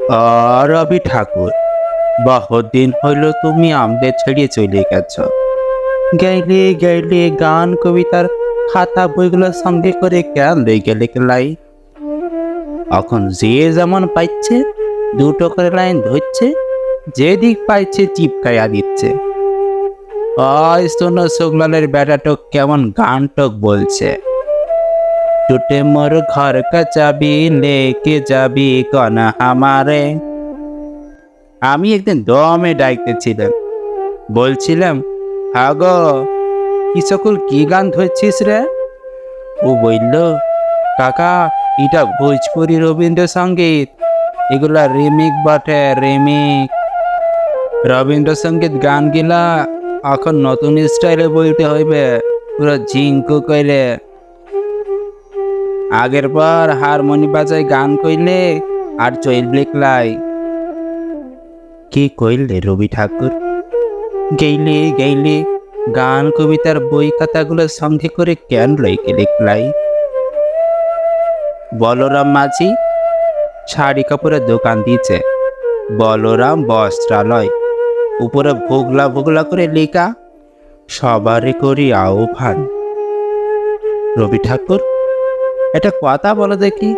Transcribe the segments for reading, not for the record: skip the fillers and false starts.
রবি ঠাকুর, বহুদিন হইল তুমি আমাদের ছেড়ে চলে গেছ। গেলে গেলে গান কবিতার খাতা বইগুলো সঙ্গে করে কেন লই গেলে লাই? এখন যে যেমন পাইছে দুটো করে লাইন ধরছে, যেদিক পাইছে চিপকাইয়া দিচ্ছে। ওই শোনো শুকলালের বেটাটক কেমন গান টক বলছে, টুটে মোর ঘর কা চাবি লেকে যাবি কনা আমারে। আমি একদিন দমে ডাকতেছিলাম, বলছিলাম হাগো কি সকল কি গান ধরছিস রে? ও বলল, কাকা এটা ভোজপুরি রবীন্দ্রসঙ্গীত, এগুলা রিমিক বটে, রিমিক। রবীন্দ্রসঙ্গীত গান গিলা এখন নতুন স্টাইলে বলতে হইবে, পুরো ঝিঙ্কু কইলে। আগের পর হারমোনি বাজাই গান কইলে আর চইল লাই। কি কইলে রবি ঠাকুর? গেইলে গেইলে গান কবিতার বই খাতাগুলো সঙ্গে করে কেন লই গেলে লাই? বলরাম মাঝি শাড়ি কাপড়ের দোকান দিয়েছে, বলরাম বস্ত্রালয়, উপরে ভোগলা ভোগলা করে লেখা, সবারে করি আহ্বান। রবি ঠাকুর, এটা কথা বলো দেখি,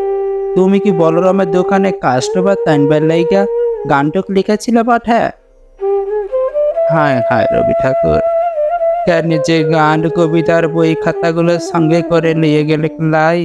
তুমি কি বলরামের দোকানে কাস্টমার টাইনবার লাইগা গানটক লিখেছিল বটে? হায় হায় রবি ঠাকুর, কেন যে গান কবিতার বই খাতাগুলো সঙ্গে করে নিয়ে গেলে লাই?